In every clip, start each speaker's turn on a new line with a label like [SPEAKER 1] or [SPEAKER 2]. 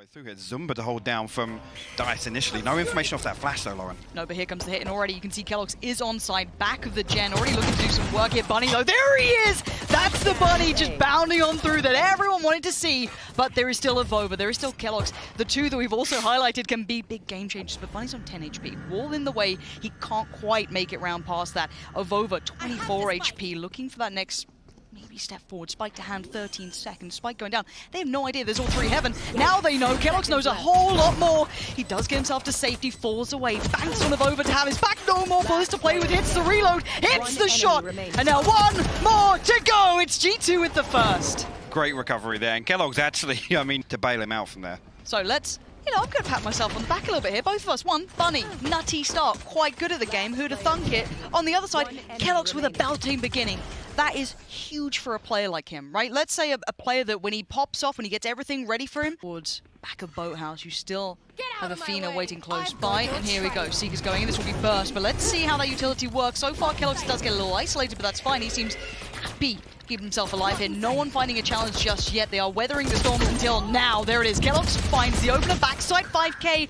[SPEAKER 1] way through here. Zumba to hold down from Dice initially. No information off that flash though, Lauren.
[SPEAKER 2] No, but here comes the hit, and already you can see keloqz is on side back of the Gen, already looking to do some work here. Bunny though, there he is! That's the Bunny just bounding on through that everyone wanted to see, but there is still a Vova, there is still keloqz. The two that we've also highlighted can be big game changers, but Bunny's on 10 HP. Wall in the way, he can't quite make it round past that. A Vova, 24 HP, looking for that next maybe step forward. Spike to hand, 13 seconds. Spike going down. They have no idea there's all three heaven. Now they know. keloqz knows a whole lot more. He does get himself to safety, falls away, banks on the Vova to have his back. No more bullets to play with. Hits the reload, hits the shot. And now one more to go. It's G2 with the first.
[SPEAKER 1] Great recovery there. And keloqz actually, I mean, to bail him out from there.
[SPEAKER 2] So let's, you know, I'm going to pat myself on the back a little bit here. Both of us. One, Bunny, nutty start, quite good at the game. Who'd have thunk it? On the other side, keloqz with a belting beginning. That is huge for a player like him, right? Let's say a player that when he pops off, when he gets everything ready for him, towards back of Boathouse, you still have Athena waiting close by. And here we go. Seeker's going in. This will be burst, but let's see how that utility works. So far, keloqz does get a little isolated, but that's fine. He seems happy to keep himself alive here. No one finding a challenge just yet. They are weathering the storms until now. There it is. keloqz finds the opener. Backside 5k.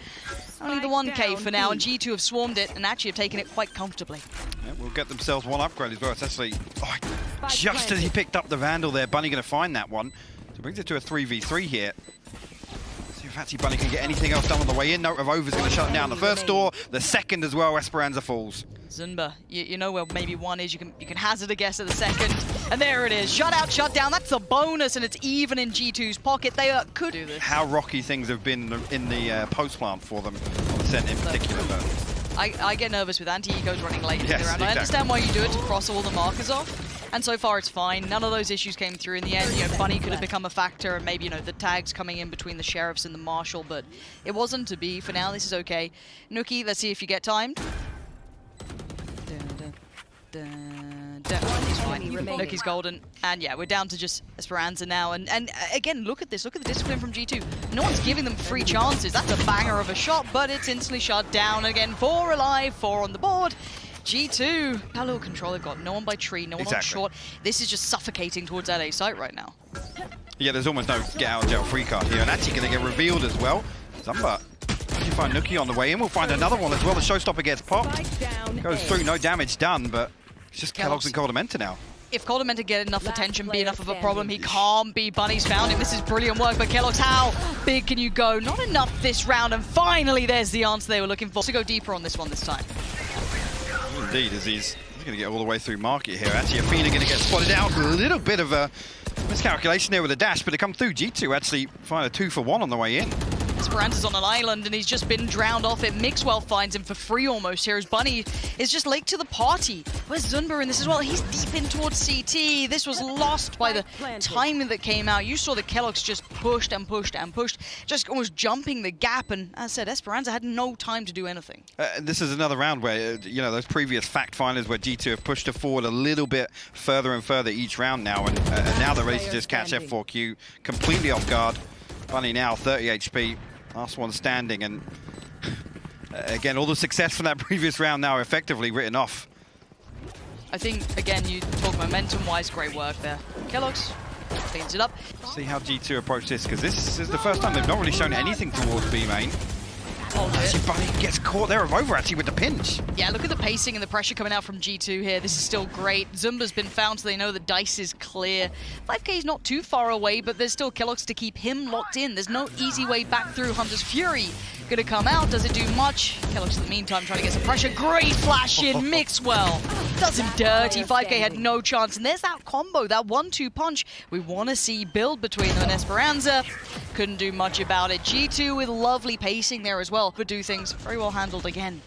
[SPEAKER 2] Only the 1k for now, and G2 have swarmed it and actually have taken it quite comfortably.
[SPEAKER 1] Yeah, we'll get themselves one upgrade as well. It's actually, just as he picked up the Vandal there, Bunny going to find that one. So brings it to a 3v3 here. See if actually Bunny can get anything else done on the way in. No, Revolver's going to shut down the first door, the second as well. Esperanza falls.
[SPEAKER 2] Zumba, you know where maybe one is. You can hazard a guess at the second, and there it is. Shut out, shut down. That's a bonus, and it's even in G2's pocket. They could do this.
[SPEAKER 1] How rocky things have been in the post plant for them on the Sent in particular. But
[SPEAKER 2] I get nervous with anti-ecos running late in the round.
[SPEAKER 1] Exactly.
[SPEAKER 2] I understand why you do it to cross all the markers off, and so far it's fine. None of those issues came through in the end. You know, Bunny could have become a factor, and maybe, you know, the tags coming in between the sheriffs and the marshal, but it wasn't to be. For now, this is okay. Nuki, let's see if you get timed. He's fine. Nuki's golden. And yeah, we're down to just Esperanza now. And again, look at this. Look at the discipline from G2. No one's giving them free chances. That's a banger of a shot, but it's instantly shut down. Again, 4 alive, 4 on the board. G2, how little control they've got. No one by tree, no one on short. This is just suffocating towards that A site right now.
[SPEAKER 1] Yeah, there's almost no get out of jail free card here. And actually going to get revealed as well. Zumba. You find Nuki on the way in. We'll find another one as well. The showstopper gets popped. Goes through, no damage done, but it's just keloqz and koler now.
[SPEAKER 2] If koler get enough attention, be enough of a problem, he can't be. Bunny's found him. This is brilliant work, but keloqz, how big can you go? Not enough this round, and finally there's the answer they were looking for. To go deeper on this one this time.
[SPEAKER 1] Indeed, as he's going to get all the way through market here. Actually, Athena going to get spotted out. A little bit of a miscalculation there with a dash, but to come through, G2 actually find a 2-for-1 on the way in.
[SPEAKER 2] Esperanza's on an island, and he's just been drowned off it. Mixwell finds him for free almost here, as Bunny is just late to the party. Where's Zumba in this as well? He's deep in towards CT. This was lost by the timing that came out. You saw the keloqz just pushed and pushed and pushed, just almost jumping the gap, and as I said, Esperanza had no time to do anything.
[SPEAKER 1] This is another round where, you know, those previous fact finders where G2 have pushed it forward a little bit further and further each round now, and now they're ready to just catch F4Q completely off guard. Bunny now 30 HP. Last one standing, and again, all the success from that previous round now effectively written off.
[SPEAKER 2] I think, again, you talk momentum-wise, great work there. keloqz cleans it up.
[SPEAKER 1] See how G2 approach this, because this is the first time they've not really shown anything towards B main. Actually, Bunny gets caught there over actually with the pinch.
[SPEAKER 2] Yeah, look at the pacing and the pressure coming out from G2 here. This is still great. Zumba's been found, so they know the dice is clear. 5k is not too far away, but there's still keloqz to keep him locked in. There's no easy way back through. Hunter's Fury gonna come out. Does it do much? keloqz in the meantime trying to get some pressure. Great flash in. Mixwell does him dirty. 5k had no chance, and there's that combo, that 1-2 punch we want to see build between them and Esperanza. Couldn't do much about it. G2 with lovely pacing there as well, but do things very well handled again.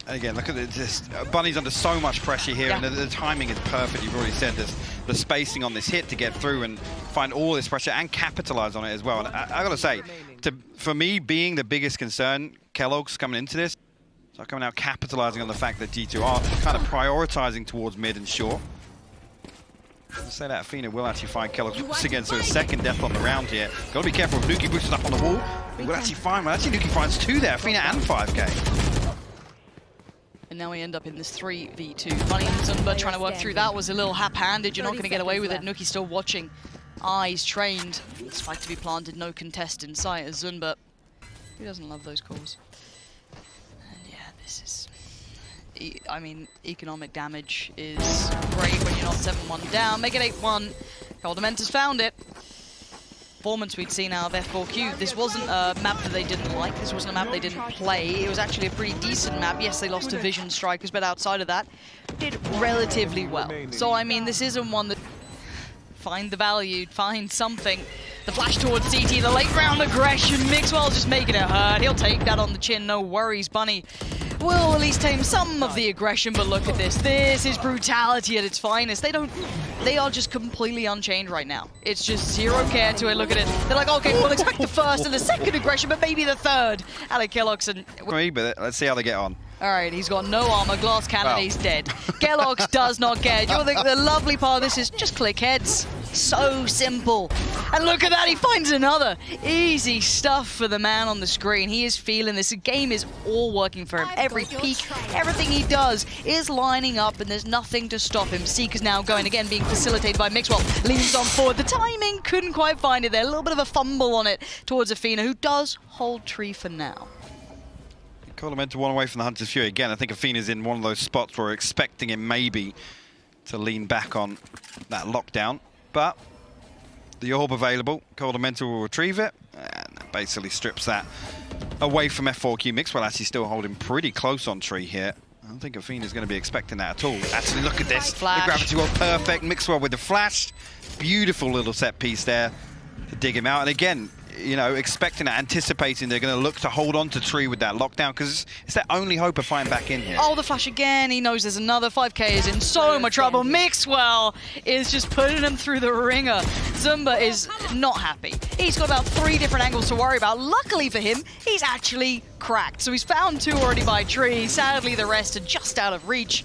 [SPEAKER 1] Again, look at it. Just Bunny's under so much pressure here, and the timing is perfect. You've already said this. The spacing on this hit to get through and find all this pressure and capitalize on it as well. And I gotta say, for me, being the biggest concern, keloqz coming into this, so coming out capitalizing on the fact that G2 are kind of prioritizing towards mid and short. I'll say that Athena will actually find keloqz once again, so his second death on the round here. Gotta be careful if Nuki pushes up on the wall. He will actually find, well, actually Nuki finds 2 there, Athena and 5k.
[SPEAKER 2] And now we end up in this 3v2. Bunny and Zumba trying to work through that was a little hap-handed. You're not going to get away with it. Nuki's still watching. Eyes trained. Spike to be planted, no contest in sight as Zunba. Who doesn't love those calls? And yeah, this is... I mean, economic damage is great when you're not 7-1 down. Make it 8-1. Koldamenta's found it. Performance we'd seen out of F4Q. This wasn't a map that they didn't like. This wasn't a map they didn't play. It was actually a pretty decent map. Yes, they lost to Vision Strikers, but outside of that, did relatively well. So, I mean, this isn't one that... Find the value, find something. The flash towards CT, the late round aggression. Mixwell's just making it hurt. He'll take that on the chin, no worries. Bunny will at least tame some of the aggression, but look at this. This is brutality at its finest. They are just completely unchained right now. It's just zero care to it. Look at it. They're like, okay, we'll expect the first and the second aggression, but maybe the third. out of keloqz and...
[SPEAKER 1] Let's see how they get on.
[SPEAKER 2] Alright, he's got no armor, glass cannon, he's dead. keloqz does not care. You know, the lovely part of this is just click heads. So simple. And look at that, he finds another. Easy stuff for the man on the screen. He is feeling this. The game is all working for him. Every peak, everything he does is lining up, and there's nothing to stop him. Seek is now going again, being facilitated by Mixwell. Leans on forward. The timing couldn't quite find it there. A little bit of a fumble on it towards Afina, who does hold tree for now.
[SPEAKER 1] Koldamenta one away from the Hunter's Fury. Again, I think Afina's in one of those spots where we're expecting him maybe to lean back on that lockdown. But the orb available, Koldamenta will retrieve it, and that basically strips that away from F4Q. Mixwell actually still holding pretty close on tree here. I don't think Afina's going to be expecting that at all. Actually, look at this.
[SPEAKER 2] Flash.
[SPEAKER 1] The gravity well perfect. Mixwell with the flash. Beautiful little set piece there to dig him out. And again, you know, expecting that, anticipating they're going to look to hold on to tree with that lockdown, because it's their only hope of fighting back in here.
[SPEAKER 2] Oh, the flash again. He knows there's another. 5K is in so much trouble. Mixwell is just putting him through the ringer. Zunba is not happy. He's got about 3 different angles to worry about. Luckily for him, he's actually cracked. So he's found 2 already by tree. Sadly, the rest are just out of reach.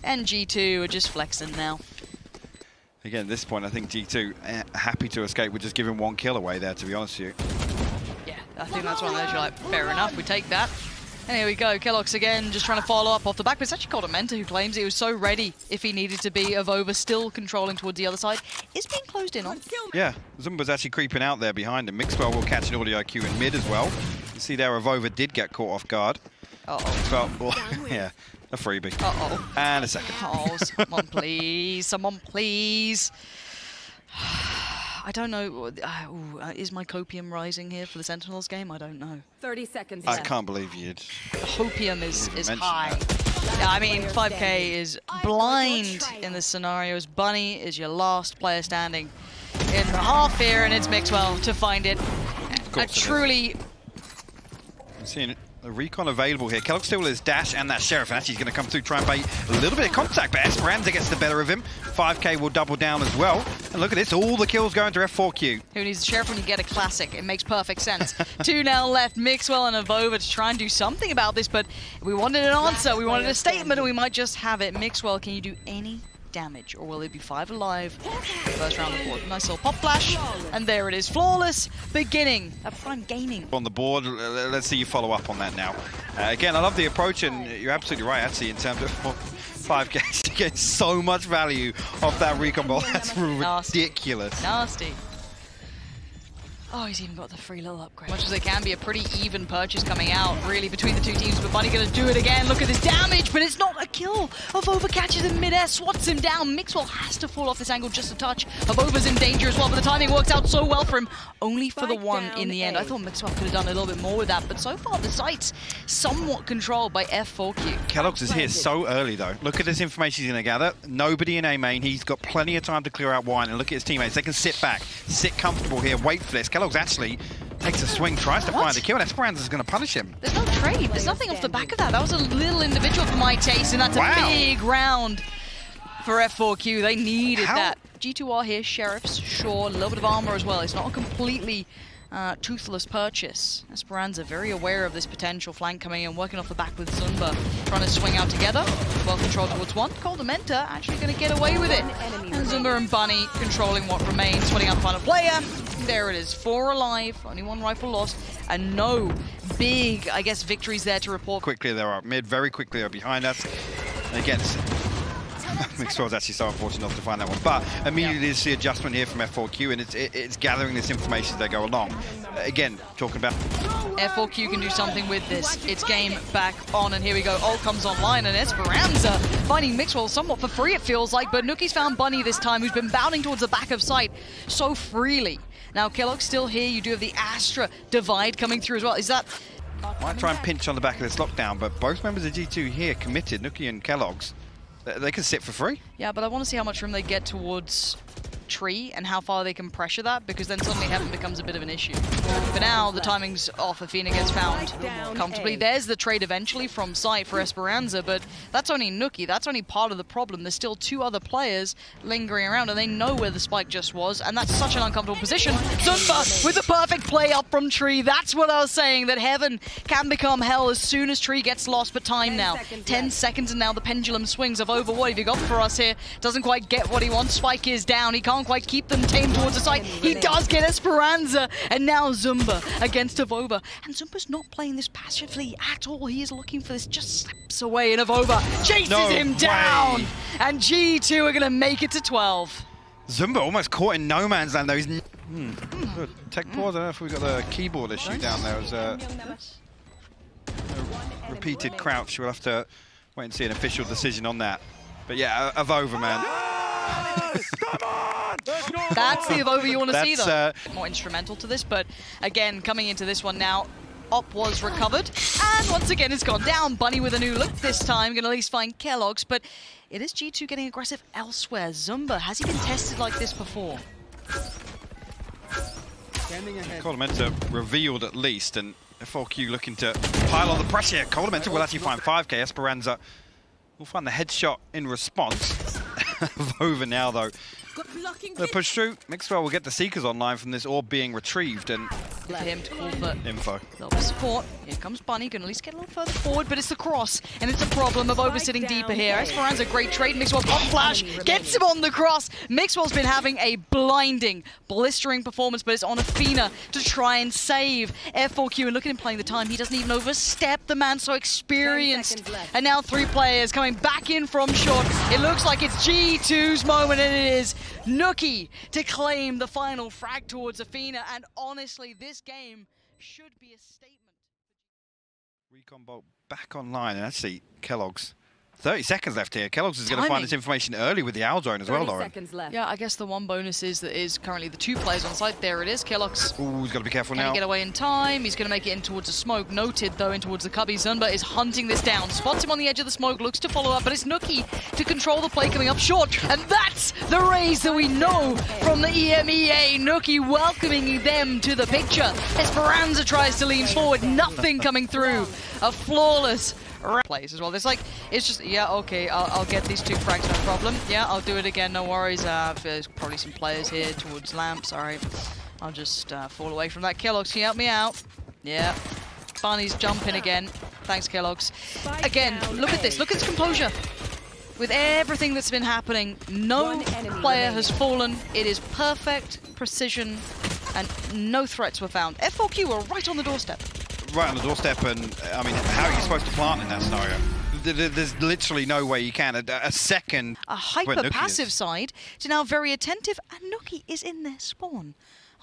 [SPEAKER 2] And G2 are just flexing now.
[SPEAKER 1] Again, at this point, I think G2 happy to escape. We're just giving 1 kill away there, to be honest with you.
[SPEAKER 2] Yeah, I think that's one of those you're like, fair enough, we take that. And here we go, keloqz again, just trying to follow up off the back. But it's actually Koldamenta who claims he was so ready if he needed to be. Avova still controlling towards the other side. Is being closed in on.
[SPEAKER 1] Yeah, Zumba's actually creeping out there behind him. Mixwell will catch an audio IQ in mid as well. You see there, Avova did get caught off guard.
[SPEAKER 2] Uh-oh.
[SPEAKER 1] Well, yeah, a freebie.
[SPEAKER 2] Uh-oh.
[SPEAKER 1] And a second.
[SPEAKER 2] Oh, someone please, someone please. I don't know, is my copium rising here for the Sentinels game? I don't know.
[SPEAKER 3] 30 seconds
[SPEAKER 1] I
[SPEAKER 3] left.
[SPEAKER 1] can't believe you'd...
[SPEAKER 2] The hopium is high.
[SPEAKER 1] That.
[SPEAKER 2] Yeah, I mean, 5K is blind in this scenario. As Bunny is your last player standing in the half here, and it's Mixwell to find it. A truly...
[SPEAKER 1] I'm seeing it. A recon available here. keloqz still with his dash and that Sheriff. And actually he's going to come through, try and bait a little bit of contact, but Esperanza gets the better of him. 5K will double down as well. And look at this, all the kills going to F4Q.
[SPEAKER 2] Who needs a Sheriff when you get a classic? It makes perfect sense. 2 now left, Mixwell and Avova to try and do something about this, but we wanted an answer, we wanted a statement, and we might just have it. Mixwell, can you do any damage, or will it be 5 alive? First round of the board. Nice little pop flash, and there it is. Flawless beginning of Prime Gaming.
[SPEAKER 1] On the board, let's see you follow up on that now. Again, I love the approach, and you're absolutely right, actually, in terms of 5K to get so much value off that recon ball. That's ridiculous.
[SPEAKER 2] Nasty. Oh, he's even got the free little upgrade. Much as it can be a pretty even purchase coming out, really, between the 2 teams. But Bunny gonna do it again. Look at this damage, but it's not a kill. Avova catches him mid-air, swats him down. Mixwell has to fall off this angle just a touch. Avova's in danger as well, but the timing works out so well for him. Only for the 1 in the end. I thought Mixwell could have done a little bit more with that, but so far the site's somewhat controlled by F4Q.
[SPEAKER 1] keloqz is here so early, though. Look at this information he's going to gather. Nobody in A main. He's got plenty of time to clear out wine, and look at his teammates. They can sit back, sit comfortable here, wait for this. keloqz actually takes a swing, tries to find a kill, and Esperanza's going to punish him.
[SPEAKER 2] There's no trade. There's nothing off the back of that. That was a little individual for my taste, and that's a big round for F4Q. They needed that. G2 are here, Sheriffs, sure, a little bit of armor as well. It's not a completely toothless purchase. Esperanza very aware of this potential flank coming in, working off the back with Zunba, trying to swing out together. Well controlled towards 1. Koldamenta actually going to get away with it. And Zunba and Bunny controlling what remains, sweating out the final player. There it is, 4 alive, only 1 rifle lost, and no big, I guess, victories there to report.
[SPEAKER 1] Quickly they're up mid, very quickly they're behind us. And again, Mixwell's actually so unfortunate not to find that one. But immediately there's the adjustment here from F4Q, and it's gathering this information as they go along. Again, talking about...
[SPEAKER 2] F4Q can do something with this. It's game back on, and here we go. Ult comes online, and Esperanza finding Mixwell somewhat for free, it feels like, but Nuki's found Bunny this time, who's been bounding towards the back of sight so freely. Now, keloqz still here. You do have the Astra divide coming through as well. Is that...
[SPEAKER 1] Might try and pinch on the back of this lockdown, but both members of G2 here committed, Nuki and keloqz. They can sit for free.
[SPEAKER 2] Yeah, but I want to see how much room they get towards tree and how far they can pressure that, because then suddenly heaven becomes a bit of an issue. For now, the timing's off. Athena gets found comfortably. There's the trade eventually from site for Esperanza, but that's only Nuki. That's only part of the problem. There's still 2 other players lingering around, and they know where the spike just was, and that's such an uncomfortable position. Zumba with the perfect play up from tree. That's what I was saying, that heaven can become hell as soon as tree gets lost, but time now. 10 seconds, and now the pendulum swings of over. What have you got for us here? Doesn't quite get what he wants. Spike is down. He can't quite keep them tamed towards the site. He does get Esperanza, and now Zumba against Avova. And Zumba's not playing this passively at all. He is looking for this, just slips away, and Avova chases him down. And G2 are going to make it to 12.
[SPEAKER 1] Zumba almost caught in no man's land though. He's good. Tech pause. I don't know if we've got the keyboard issue down there. It was a repeated crouch. We'll have to wait and see an official decision on that. But yeah, Avova, man.
[SPEAKER 2] That's the Avova you want to see, though. More instrumental to this, but again, coming into this one now, Op was recovered, and once again it's gone down. Bunny with a new look this time, going to at least find keloqz, but it is G2 getting aggressive elsewhere. Zumba, has he been tested like this before?
[SPEAKER 1] koler revealed at least, and F4Q looking to pile on the pressure. koler will actually find 5k. Esperanza will find the headshot in response. Over now, though. The push through. Mixwell will get the Seekers online from this orb being retrieved, and
[SPEAKER 2] Look at him to call for
[SPEAKER 1] info.
[SPEAKER 2] A little bit of support. Here comes Bunny, can at least get a little further forward, but it's the cross, and it's a problem of over-sitting deeper here. Esperanza, great trade. Mixwell pop flash, gets him on the cross. Mixwell's been having a blinding, blistering performance, but it's on Athena to try and save F4Q, and look at him playing the time. He doesn't even overstep. The man so experienced. And now 3 players coming back in from short. It looks like it's G2's moment, and it is Nuki to claim the final frag towards Athena, and honestly, this game should be a statement.
[SPEAKER 1] Recon Bolt back online, and actually, keloqz. 30 seconds left here. keloqz is going to find this information early with the owl drone as well, Lauren.
[SPEAKER 2] Yeah, I guess the one bonus is that is currently the 2 players on site. There it is, keloqz.
[SPEAKER 1] Ooh, he's got to be careful now.
[SPEAKER 2] Can he get away in time? He's going to make it in towards the smoke. Noted, though, in towards the cubby. Zumba is hunting this down. Spots him on the edge of the smoke, looks to follow up, but it's Nuki to control the play coming up short. And that's the raise that we know from the EMEA. Nuki welcoming them to the picture. Esperanza tries to lean forward. Nothing coming through. A flawless plays as well. There's like, it's just, yeah, okay, I'll get these 2 frags, no problem. Yeah, I'll do it again, no worries. There's probably some players here towards lamp, sorry. I'll just fall away from that. keloqz, can you help me out? Yeah. Barney's jumping again. Thanks, keloqz. Again, look at this, look at his composure. With everything that's been happening, no player has fallen. It is perfect precision, and no threats were found. F4Q were right on the doorstep.
[SPEAKER 1] Right on the doorstep, and I mean, how are you supposed to plant in that scenario? There's literally no way you can. A second.
[SPEAKER 2] A hyper-passive side to now very attentive, and Nuki is in their spawn.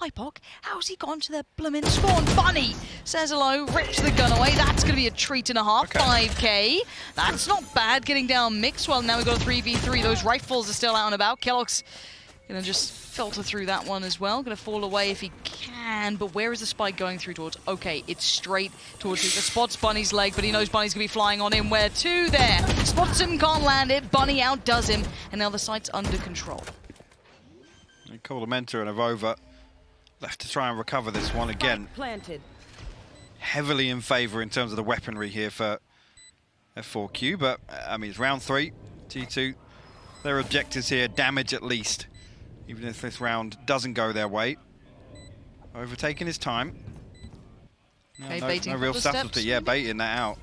[SPEAKER 2] Hypok, how's he gone to their bloomin' spawn? Bunny says hello, rips the gun away. That's going to be a treat and a half. Okay. 5k. That's not bad, getting down Mixwell. Now we've got a 3v3. Those rifles are still out and about. keloqz going to just filter through that one as well. Going to fall away if he can, but where is the spike going through towards? Okay, it's straight towards him. Spots Bunny's leg, but he knows Bunny's going to be flying on him. Where to there? Spots him, can't land it. Bunny outdoes him, and now the site's under control.
[SPEAKER 1] koler and Avova left to try and recover this one again.
[SPEAKER 3] Planted.
[SPEAKER 1] Heavily in favour in terms of the weaponry here for F4Q, but I mean, it's round 3. G2, their objectives here, damage at least. Even if this round doesn't go their way. Overtaking his time. No real subtlety. Yeah, baiting that out.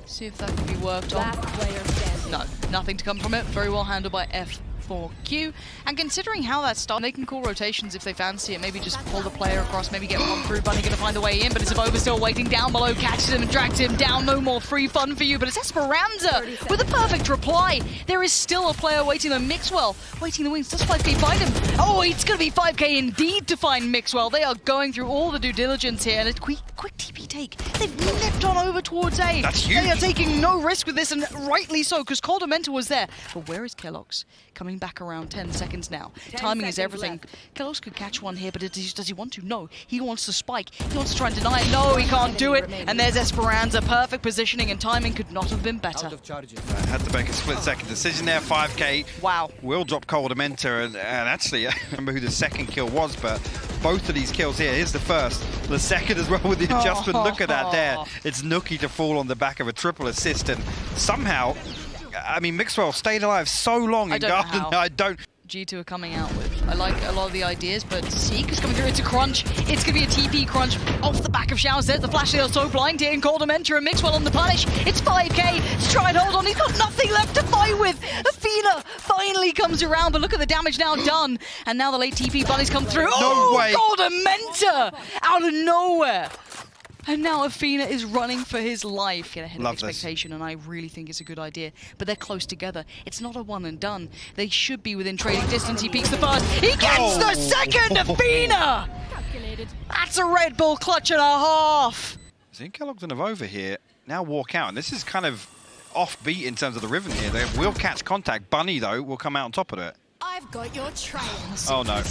[SPEAKER 2] See if that can be worked on. No, nothing to come from it. Very well handled by F4Q. And considering how that started, they can call rotations if they fancy it. Maybe just pull the player across, maybe get one through. Bunny gonna find the way in, but it's Avova still waiting down below, catches him and drags him down. No more free fun for you, but it's Esperanza with a perfect reply. There is still a player waiting though. Mixwell waiting the wings. Does 5K find him? Oh, it's gonna be 5K indeed to find Mixwell. They are going through all the due diligence here, and a quick TP take. They've nipped on over towards A.
[SPEAKER 1] That's huge.
[SPEAKER 2] They are taking no risk with this, and rightly so, because Koldamenta was there. But where is Kellogg's? Coming back around 10 seconds now. Timing is everything. Kellogg's could catch one here, but does he want to? No. He wants to spike. He wants to try and deny it. No, he can't do it. And there's Esperanza. Perfect positioning, and timing could not have been better.
[SPEAKER 1] Had to make a split-second decision there. 5K.
[SPEAKER 2] Wow.
[SPEAKER 1] Will drop Koldamenta, and actually, I remember who the second kill was, but both of these kills here. Here's the first. The second as well with the adjustment. Look at that there. It's Nookie to fall on the back of a triple assist, and somehow, I mean, Mixwell stayed alive so long in Garden. I don't.
[SPEAKER 2] G2 are coming out with. I like a lot of the ideas, but Seek is coming through. It's a crunch. It's going to be a TP crunch off the back of Showers. There's the flash. They are so blind here, and Koldamenta and Mixwell on the punish. It's 5K. Let's try and hold on. He's got nothing left to fight with. Athena finally comes around, but look at the damage now done. And now the late TP bunnies come through.
[SPEAKER 1] No way.
[SPEAKER 2] Koldamenta out of nowhere. And now Athena is running for his life. Get ahead of expectation, and I really think it's a good idea. But they're close together. It's not a one and done. They should be within trading distance. He peeks the first. He gets the second! Athena! That's a Red Bull clutch and a half.
[SPEAKER 1] Seeing Kellogg's and Avova here now walk out, and this is kind of offbeat in terms of the rhythm here. They will catch contact. Bunny, though, will come out on top of it.
[SPEAKER 3] I've got your trail.
[SPEAKER 1] Oh, no.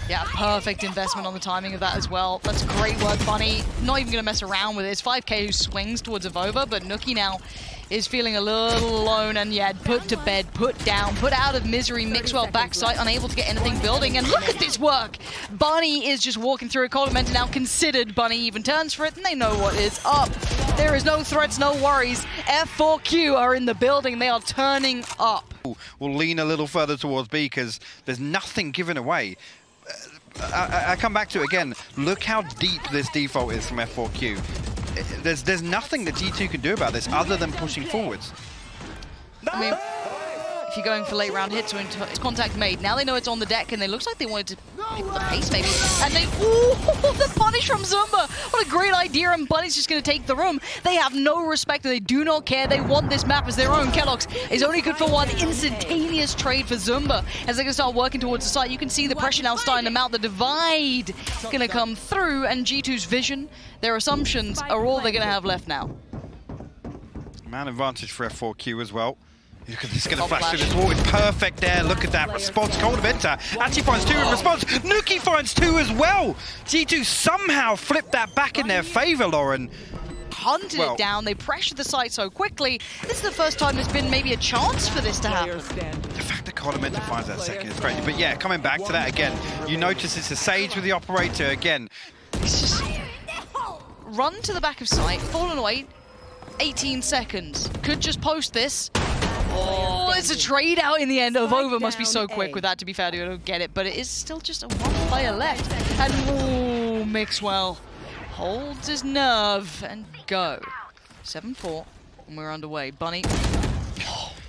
[SPEAKER 2] Yeah, perfect investment on the timing of that as well. That's great work, Bunny. Not even going to mess around with it. It's 5K who swings towards Avova, but Nookie now is feeling a little alone, and yeah, put to bed, put down, put out of misery. Mixwell backside, unable to get anything building, and look at this work! Bunny is just walking through a Koldamenta now considered. Bunny even turns for it, and they know what is up. There is no threats, no worries. F4Q are in the building. They are turning up.
[SPEAKER 1] We'll lean a little further towards B because there's nothing given away. I come back to it again. Look how deep this default is from F4Q. There's nothing that G2 can do about this other than pushing forwards.
[SPEAKER 2] I mean, if you're going for late round hits or it's contact made, now they know it's on the deck, and it looks like they wanted to pick up the pace maybe. And they, ooh, the punish from Zumba. What a great idea, and Bunny's just going to take the room. They have no respect, and they do not care. They want this map as their own. Kellogg's is only good for one instantaneous trade for Zumba as they're going to start working towards the site. You can see the pressure now starting to mount. The divide going to come through, and G2's vision, their assumptions are all they're going to have left now.
[SPEAKER 1] Man advantage for F4Q as well. Look at this, going to flash through this wall. It's perfect there. Look at that response. Koldamenta actually finds two in response. Nookie finds two as well. G2 somehow flipped that back in their favor, Lauren.
[SPEAKER 2] Hunted it down. They pressured the site so quickly. This is the first time there's been maybe a chance for this to happen.
[SPEAKER 1] The fact that Koldamenta finds that second is crazy. But yeah, coming back to that again, you notice it's a Sage with the operator again.
[SPEAKER 2] It's just run to the back of site, fallen away. 18 seconds. Could just post this. Oh, it's a trade out in the end. Avova must be so quick with that, to be fair. I don't get it, but it is still just a one player left. And oh, Mixwell holds his nerve and go. 7-4, and we're underway. Bunny,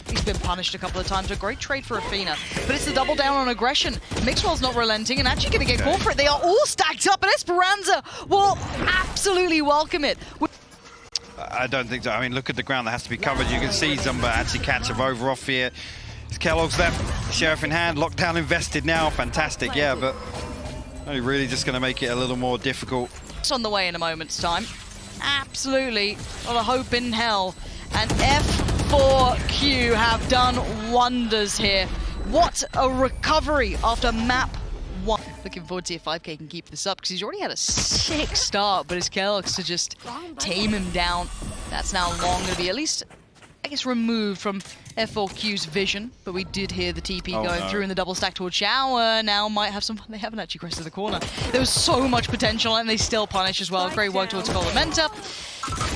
[SPEAKER 2] he's been punished a couple of times. A great trade for Athena, but it's the double down on aggression. Mixwell's not relenting and actually going to get caught for it. They are all stacked up, and Esperanza will absolutely welcome it.
[SPEAKER 1] I don't think so. I mean, look at the ground that has to be covered. You can see Zumba actually catch Avova off here. It's Kellogg's left, Sheriff in hand, lockdown invested now. Fantastic, yeah, but only really just going to make it a little more difficult.
[SPEAKER 2] It's on the way in a moment's time. Absolutely, not a hope in hell. And F4Q have done wonders here. What a recovery after map 1. Looking forward to see if 5K can keep this up, because he's already had a sick start, but it's Kellogg's to just tame him down. That's now long going to be at least, I guess, removed from F4Q's vision, but we did hear the TP going through in the double stack towards Shower. Now might have some fun. They haven't actually crested the corner. There was so much potential, and they still punish as well. Great work towards Koldamenta.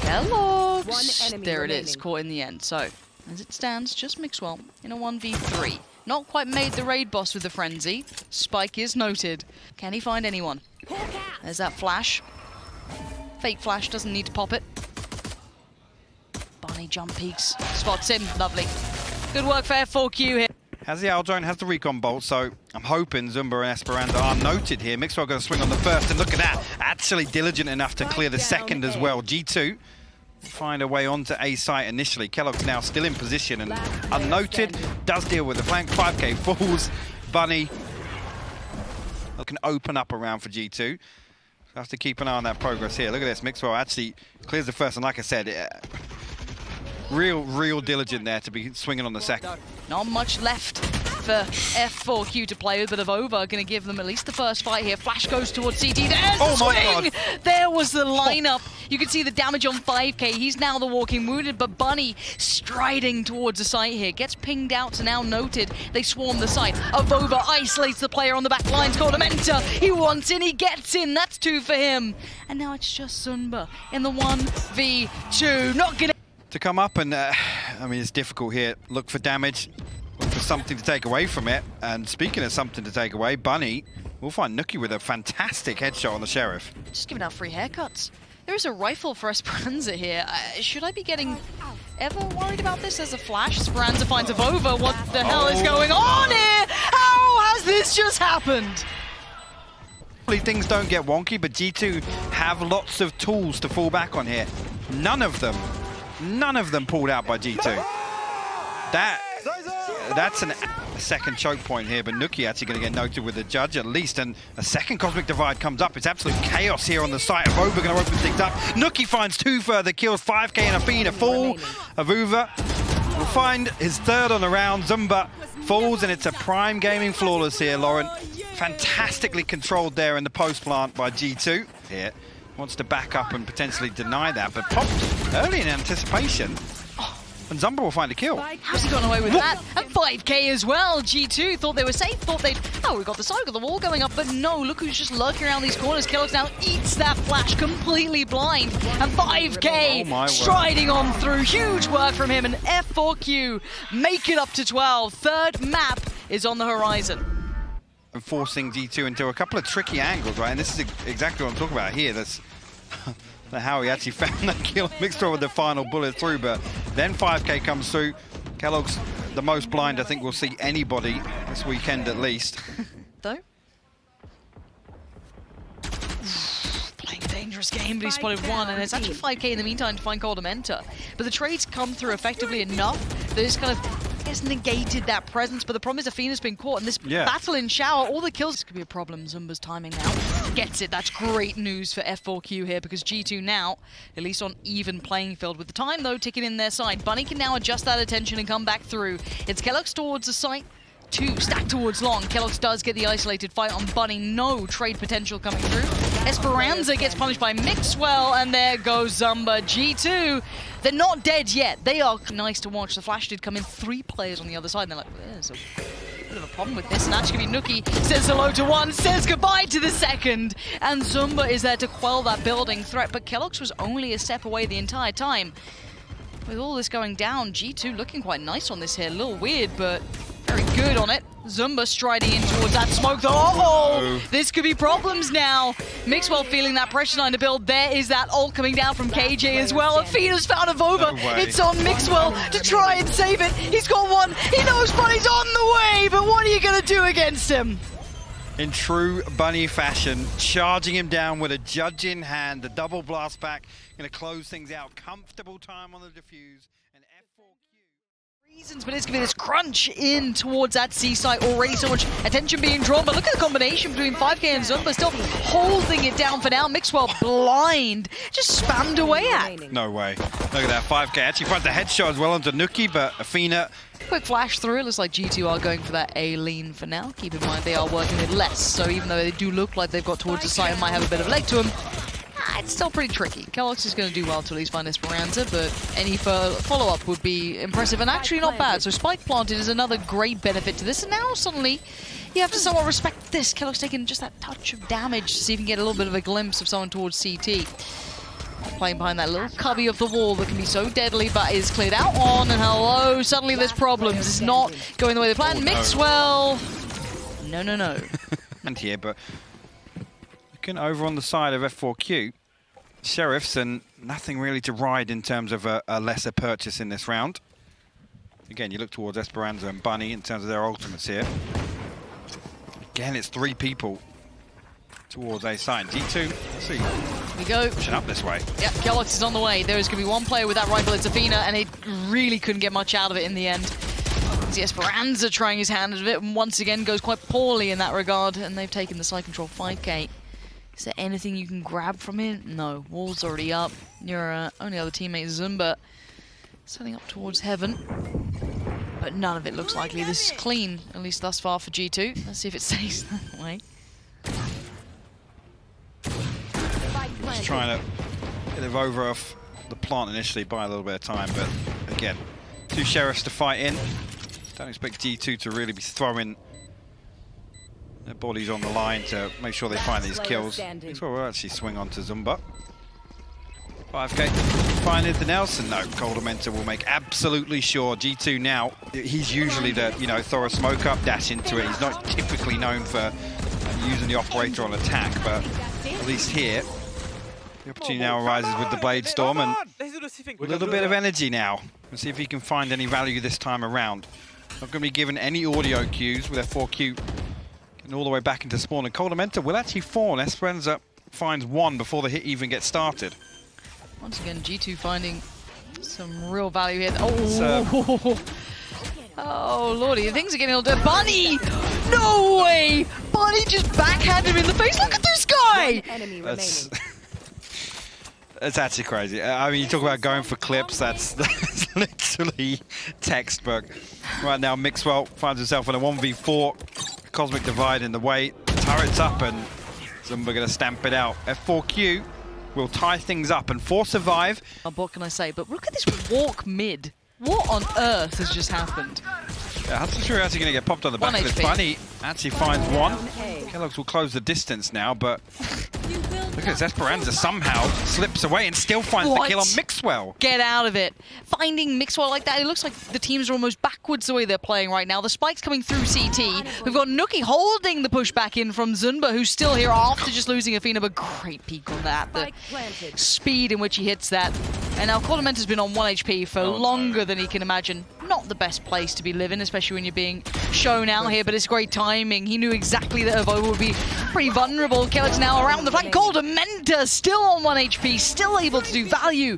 [SPEAKER 2] Kellogg's, there it is, caught in the end. So, as it stands, just Mixwell in a 1v3. Not quite made the raid boss with the frenzy. Spike is noted. Can he find anyone? There's that flash. Fake flash, doesn't need to pop it. Bunny jump peaks. Spots him, lovely. Good work for F4Q here.
[SPEAKER 1] Has the L drone, has the recon bolt, so I'm hoping Zumba and Esperanza are noted here. Mixwell going to swing on the first, and look at that. Actually diligent enough to clear the second as well. G2 find a way onto A site initially. keloqz now still in position and unnoted. Does deal with the flank. 5k falls. Bunny can open up around for G2. Have to keep an eye on that progress here. Look at this. Mixwell actually clears the first, and like I said, real diligent there to be swinging on the second.
[SPEAKER 2] Not much left for F4Q to play with, but Over going to give them at least the first fight here. Flash goes towards CT. There's the swing! There was the lineup. You can see the damage on 5k. He's now the walking wounded, but Bunny striding towards the site here. Gets pinged out to now noted. They swarm the site. Over isolates the player on the back lines called Amenta. He wants in, he gets in. That's 2 for him. And now it's just Zumba in the 1v2. Not gonna
[SPEAKER 1] to come up, and I mean, it's difficult here. Look for damage, look for something to take away from it. And speaking of something to take away, Bunny will find Nuki with a fantastic headshot on the Sheriff.
[SPEAKER 2] Just giving out free haircuts. There is a rifle for Esperanza here. Should I be getting ever worried about this as a flash? Esperanza finds a Vova. What the hell is going on here? How has this just happened?
[SPEAKER 1] Things don't get wonky, but G2 have lots of tools to fall back on here. None of them pulled out by G2. That's a second choke point here, but Nuki actually going to get noted with the judge at least, and a second Cosmic Divide comes up. It's absolute chaos here on the site. Avuva going to open things up. Nuki finds 2 further kills, 5k and Afina fall. Avuva will find his 3rd on the round. Zumba falls, and it's a prime gaming flawless here, Lauren. Fantastically controlled there in the post plant by G2 here. Wants to back up and potentially deny that, but popped early in anticipation. And Zumba will find a kill.
[SPEAKER 2] How's he gotten away with that? And 5k as well. G2 thought they were safe, thought they'd, oh, we got the side, got the wall going up, but no, look who's just lurking around these corners. keloqz now eats that flash, completely blind. And 5k striding on through. Huge work from him, and F4Q make it up to 12. 3rd map is on the horizon.
[SPEAKER 1] And forcing G2 into a couple of tricky angles, right? And this is exactly what I'm talking about here. That's how he actually found that kill. Mixed with the final bullet through, but then 5k comes through. keloqz, the most blind I think we'll see anybody this weekend at least.
[SPEAKER 2] Though? Playing a dangerous game, but he spotted 1, and it's actually 5k in the meantime to find Koldamenta. But the trades come through effectively enough that it's kind of negated that presence, but the problem is Afina's been caught in this battle in shower. All the kills, this could be a problem. Zumba's timing now gets it. That's great news for F4Q here, because G2 now at least on even playing field with the time though ticking in their side. Bunny can now adjust that attention and come back through. It's keloqz towards the site, 2 stacked towards long. keloqz does get the isolated fight on Bunny. No trade potential coming through. Esperanza gets punished by Mixwell, and there goes Zumba. G2, they're not dead yet. They are nice to watch. The flash did come in, 3 players on the other side, and they're like, well, there's a bit of a problem with this. And actually Nuki says hello to 1, says goodbye to the 2nd, and Zumba is there to quell that building threat. But keloqz was only a step away the entire time. With all this going down, G2 looking quite nice on this here. A little weird, but very good on it. Zumba striding in towards that smoke though. Oh, this could be problems now. Mixwell feeling that pressure line to build. There is that ult coming down from KJ as well. Afina's found a Vova. It's on Mixwell to try and save it. He's got 1. He knows Bunny's on the way, but what are you going to do against him?
[SPEAKER 1] In true Bunny fashion, charging him down with a judge in hand. The double blast back, going to close things out. Comfortable time on the defuse. And F4Q. Reasons,
[SPEAKER 2] but it's going to be this crunch in towards that C site. Already so much attention being drawn, but look at the combination between 5k and Zumba still holding it down for now. Mixwell blind, just spammed away at.
[SPEAKER 1] No way. Look at that, 5k actually finds the headshot as well onto Nuki, but Afina.
[SPEAKER 2] Quick flash through. It looks like G2 are going for that A lean for now. Keep in mind they are working with less, so even though they do look like they've got towards the side and might have a bit of leg to them, it's still pretty tricky. keloqz is going to do well to at least find Esperanza, but any follow-up would be impressive and actually not bad. So Spike planted is another great benefit to this, and now suddenly you have to somewhat respect this. keloqz taking just that touch of damage to see if you can get a little bit of a glimpse of someone towards CT. Playing behind that little cubby of the wall that can be so deadly, but is cleared out on, and hello, suddenly there's problems. It's not going the way they planned. Mixwell, no.
[SPEAKER 1] And here, but looking over on the side of F4Q, Sheriffs, and nothing really to ride in terms of a lesser purchase in this round. Again, you look towards Esperanza and Bunny in terms of their ultimates here. Again, it's 3 people towards A side. G2, let's see.
[SPEAKER 2] Here we go.
[SPEAKER 1] Pushing up this way.
[SPEAKER 2] Yep, kyedae is on the way. There is going to be one player with that rifle. It's Athena, and he really couldn't get much out of it in the end. See Esperanza trying his hand at it, and once again goes quite poorly in that regard, and they've taken the side control 5k. Is there anything you can grab from it? No. Wall's already up. Your only other teammate is Zumba, setting up towards heaven. But none of it looks likely. This is clean, at least thus far for G2. Let's see if it stays that way.
[SPEAKER 1] Just trying to get it over off the plant initially by a little bit of time, but again, 2 sheriffs to fight in. Don't expect G2 to really be throwing their bodies on the line to make sure they find these kills. So we'll actually swing on to Zumba. 5k, find anything else? And no, koler will make absolutely sure. G2 now, he's usually the, you know, throw a smoke up, dash into it. He's not typically known for using the operator on attack, but at least here, the opportunity now arises with the Blade Storm and a little bit of energy now. Let's see if he can find any value this time around. Not going to be given any audio cues with F4Q getting all the way back into spawn, and koler will actually fall. Esperanza finds 1 before the hit even gets started.
[SPEAKER 2] Once again, G2 finding some real value here. Oh, oh lordy, things are getting a little bit. Bunny! No way! Bunny just backhanded him in the face. Look at this guy!
[SPEAKER 1] That's actually crazy. I mean, you talk about going for clips, that's literally textbook. Right now, Mixwell finds himself in a 1v4. Cosmic Divide in the way. Turret's up and Zumba gonna stamp it out. F4Q will tie things up and force survive.
[SPEAKER 2] What can I say? But look at this walk mid. What on earth has just happened?
[SPEAKER 1] Yeah, I'm not sure he's actually going to get popped on the back of this. Bunny actually finds 1. kyedae will close the distance now, but look at this. Esperanza somehow slips away and still finds the kill on Mixwell.
[SPEAKER 2] Get out of it. Finding Mixwell like that, it looks like the teams are almost backwards the way they're playing right now. The spike's coming through CT. We've got Nuki holding the push back in from Zumba, who's still here after just losing Athena, but great peek on that. The speed in which he hits that. And now koler has been on 1 HP for longer than he can imagine. Not the best place to be living, especially when you're being shown out here, but it's great timing. He knew exactly that Evovo would be pretty vulnerable. kyedae's now around the flank. koler still on 1 HP, still able to do value.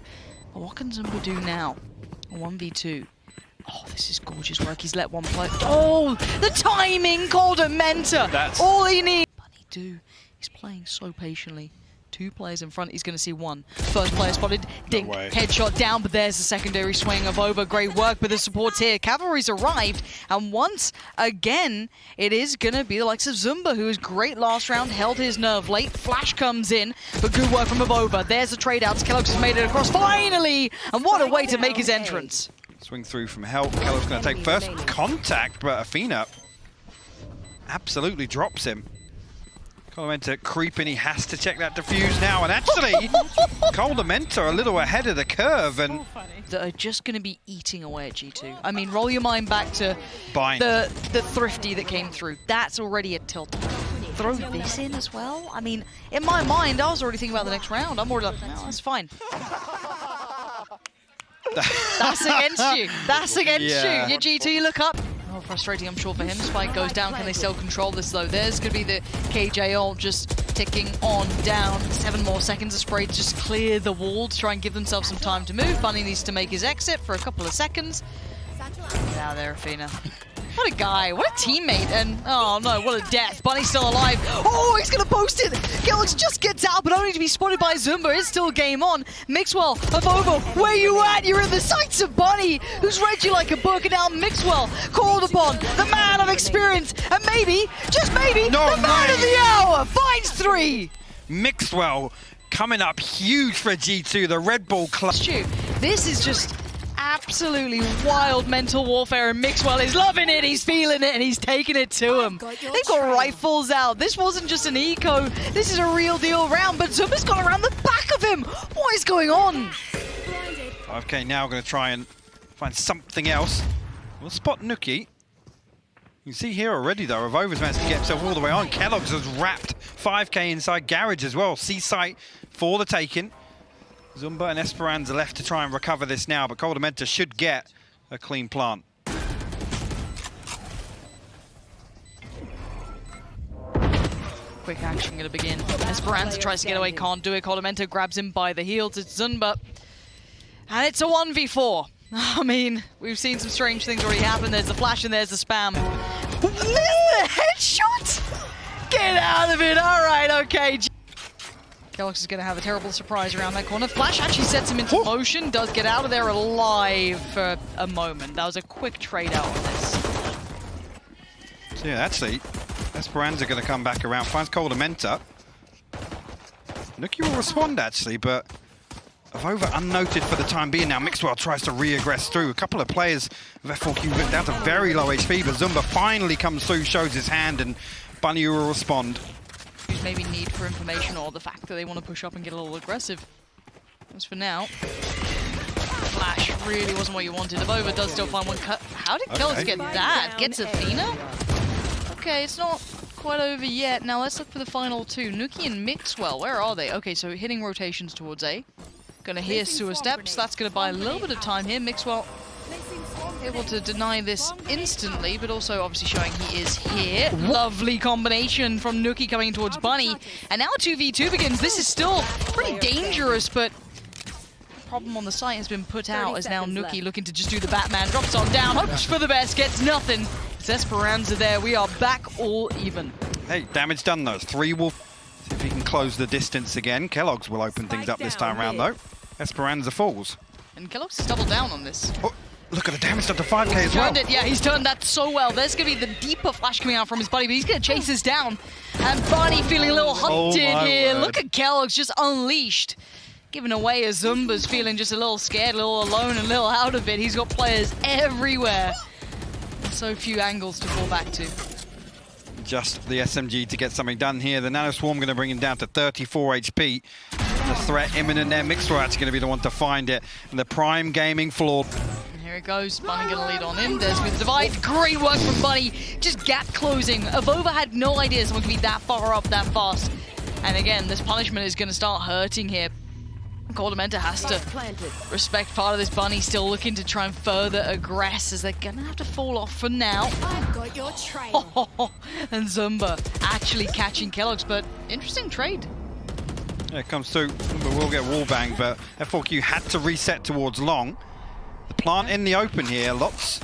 [SPEAKER 2] But what can Zumba do now? 1v2. Oh, this is gorgeous work. He's let 1 play. Oh, the timing, koler. That's all he needs. Bunny do. He's playing so patiently. 2 players in front, he's going to see 1. First player spotted, dink, headshot down, but there's the secondary swing of over. Great work with the supports here. Cavalry's arrived, and once again, it is going to be the likes of Zumba, who was great last round, held his nerve late. Flash comes in, but good work from Avova. There's the trade-outs. kyedae has made it across, finally! And what a way to make his entrance.
[SPEAKER 1] Swing through from help. kyedae's going to take first contact, but Athena absolutely drops him. koler creeping, he has to check that defuse now, and actually, koler a little ahead of the curve, and
[SPEAKER 2] that are just going to be eating away at G2. I mean, roll your mind back to the thrifty that came through. That's already a tilt. Throw this in as well? I mean, in my mind, I was already thinking about the next round. I'm already like, no, that's fine. That's against you. That's against you. Your G2, you look up. Oh, frustrating, I'm sure, for him. Spike goes down. Can they still control this, though? There's going to be the KJ ult just ticking on down. 7 more seconds of spray to just clear the wall to try and give themselves some time to move. Bunny needs to make his exit for a couple of seconds. Get out of there, Athena. What a guy. What a teammate. And, oh no, what a death. Bunny's still alive. Oh, he's going to post it. kyedae just gets out, but only to be spotted by Zumba. It's still game on. Mixwell, Avova, where you at? You're in the sights of Bunny, who's read you like a book. And now Mixwell, called upon, the man of experience. And maybe, just maybe, the man of the hour. Finds 3.
[SPEAKER 1] Mixwell coming up huge for G2, the Red Bull clutch.
[SPEAKER 2] This is just absolutely wild mental warfare, and Mixwell is loving it, he's feeling it, and he's taking it to him. They've got rifles out. This wasn't just an eco, this is a real deal round, but Zumba's gone around the back of him. What is going on?
[SPEAKER 1] 5k now going to try and find something else. We'll spot Nuki. You can see here already, though, Avova's managed to get himself all the way on. kyedae has wrapped 5k inside Garage as well. C-site for the taking. Zumba and Esperanza left to try and recover this now, but koler should get a clean plant.
[SPEAKER 2] quick action going to begin. Esperanza tries to get away, can't do it. koler grabs him by the heels. It's Zunba. And it's a 1v4. I mean, we've seen some strange things already happen. There's the flash and there's the spam. There's the headshot! Get out of it! Alright, okay. keloqz is going to have a terrible surprise around that corner. Flash actually sets him into motion, does get out of there alive for a moment. That was a quick trade out on this.
[SPEAKER 1] So yeah, actually, Esperanza going to come back around, finds koler. Nuki will respond actually, but Avova unnoted for the time being now. Mixwell tries to re-aggress through. A couple of players of F4Q down to very low HP, but Zumba finally comes through, shows his hand, and Bunny will respond.
[SPEAKER 2] Maybe need for information or the fact that they want to push up and get a little aggressive. As for now, Flash really wasn't what you wanted. Avova does still find one cut. How did keloqz get that? Gets Athena? Okay, it's not quite over yet. Now let's look for the final two. Nuki and Mixwell, where are they? Okay, so hitting rotations towards A. Gonna hear sewer steps. That's gonna buy a little bit of time here. Mixwell able to deny this instantly, but also obviously showing he is here. Lovely combination from Nuki coming towards Bunny. And now 2v2 begins. This is still pretty dangerous, but the problem on the site has been put out as now Nuki looking to just do the Batman. Drops on down, hopes for the best, gets nothing. It's Esperanza there. We are back all even.
[SPEAKER 1] Hey, damage done though. 3 will... See if he can close the distance again. keloqz will open things up this time around though. Esperanza falls.
[SPEAKER 2] And keloqz has doubled down on this.
[SPEAKER 1] Oh, look at the damage done to 5k as well.
[SPEAKER 2] Yeah, he's turned that so well. There's going to be the deeper flash coming out from his buddy, but he's going to chase this down. And Bunny feeling a little hunted here.
[SPEAKER 1] Word.
[SPEAKER 2] Look at keloqz just unleashed. Giving away as Zumba's feeling just a little scared, a little alone, and a little out of it. He's got players everywhere. So few angles to fall back to.
[SPEAKER 1] Just the SMG to get something done here. The Nano Swarm going to bring him down to 34 HP. The threat imminent there. Mixwell actually going to be the one to find it. And the Prime Gaming floor.
[SPEAKER 2] And here it goes. Bunny going to lead on in. There's with the divide. Great work from Bunny. Just gap closing. Avova had no idea someone could be that far up that fast. And again, this punishment is going to start hurting here. koler has to respect part of this. Bunny still looking to try and further aggress as they're gonna have to fall off for now.
[SPEAKER 3] I've got your trail.
[SPEAKER 2] And Zumba actually catching keloqz, but interesting trade.
[SPEAKER 1] Yeah, it comes through. We'll get wallbang, but F4Q had to reset towards long. The plant in the open here, lots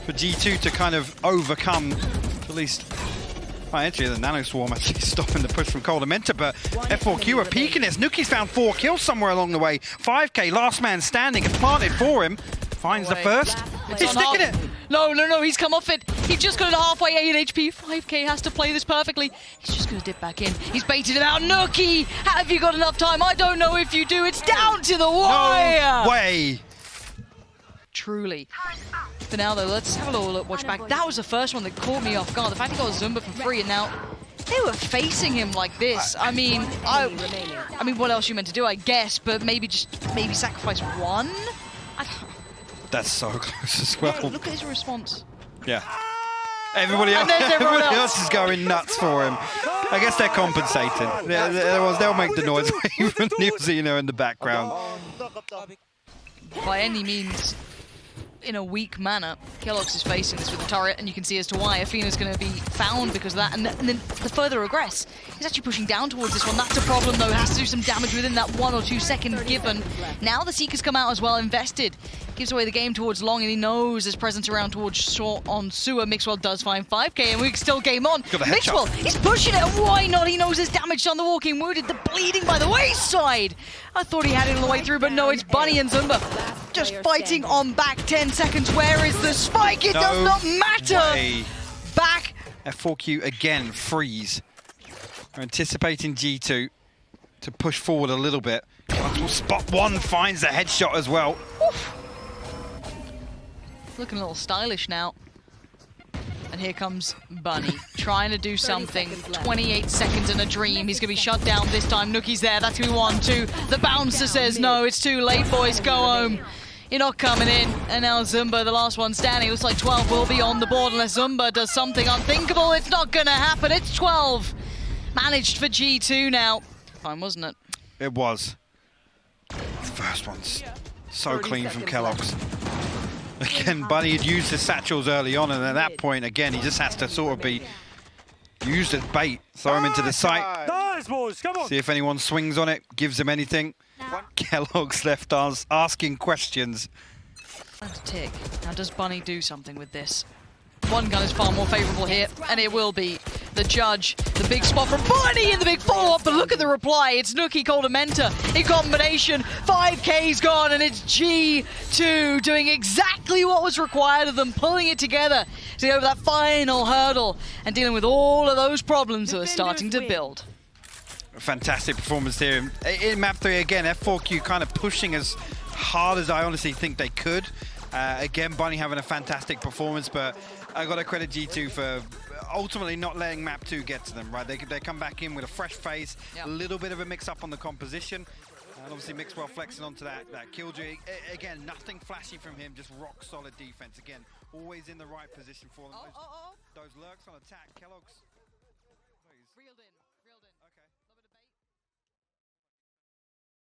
[SPEAKER 1] for G2 to kind of overcome, at least. Actually, the Nano Swarm actually stopping the push from koler, but F4Q are peeking this. Nuki's found 4 kills somewhere along the way. 5k, last man standing, and planted for him. Finds the first. He's sticking it.
[SPEAKER 2] No, he's come off it. He just got it halfway, 8 HP. 5k has to play this perfectly. He's just going to dip back in. He's baited him out. Nuki, have you got enough time? I don't know if you do. It's down to the wire.
[SPEAKER 1] No way.
[SPEAKER 2] Truly. For now, though, let's have a little look, watch back. That was the first one that caught me off guard. The fact he got Zumba for free, and now they were facing him like this. I mean, what else you meant to do, I guess, but maybe sacrifice one?
[SPEAKER 1] That's so close as well.
[SPEAKER 2] Yeah, look at his response.
[SPEAKER 1] Yeah. Everybody else is going nuts for him. I guess they're compensating. They'll make the noise from New Zealand in the background.
[SPEAKER 2] By any means, in a weak manner, keloqz is facing this with the turret, and you can see as to why Athena's going to be found because of that. And then the further aggress, he's actually pushing down towards this one. That's a problem, though. Has to do some damage within that 1 or 2 second given. Now the Seeker's come out as well, invested. Gives away the game towards long, and he knows his presence around towards short on sewer. Mixwell does find 5k, and we can still game on. Mixwell, he's pushing it. Why not? He knows his damage on the walking wounded. The bleeding by the wayside. I thought he had it all the way through, but no, it's Bunny and Zumba just fighting on back. 10 seconds. Where is the spike? It does not matter. Back.
[SPEAKER 1] F4Q again freeze. We're anticipating G2 to push forward a little bit. Spot one finds the headshot as well.
[SPEAKER 2] Oof. Looking a little stylish now. And here comes Bunny, trying to do something. 28 seconds in a dream. He's going to be shut down this time. Nuki's there. That's going to be 1, 2. The bouncer says, no, it's too late, boys. Go home. You're not coming in. And now Zumba, the last one standing. Looks like 12 will be on the board unless Zumba does something unthinkable. It's not going to happen. It's 12. Managed for G2 now. Fine, wasn't it?
[SPEAKER 1] It was. The first one's so clean from keloqz. Again, Bunny had used the satchels early on, and at that point, again, he just has to sort of be Used as bait. Throw him into the site.
[SPEAKER 4] Nice, boys. Come on.
[SPEAKER 1] See if anyone swings on it, gives him anything. Kellogg's left us asking questions.
[SPEAKER 2] That's a tick. Now does Bunny do something with this? One gun is far more favourable here, and it will be the judge. The big spot from Bunny in the big follow-up, but look at the reply. It's Nookie called a mentor in combination. 5K's gone, and it's G2 doing exactly what was required of them, pulling it together to go over that final hurdle and dealing with all of those problems that are starting to build.
[SPEAKER 1] Fantastic performance here. In map 3 again, F4Q kind of pushing as hard as I honestly think they could. Again, Bunny having a fantastic performance, but I got to credit G2 for ultimately not letting map 2 get to them, right? They come back in with a fresh face, a little bit of a mix-up on the composition, and obviously Mixwell flexing onto that killjoy. Again, nothing flashy from him, just rock-solid defense. Again, always in the right position for them. Those lurks on attack, Kellogg's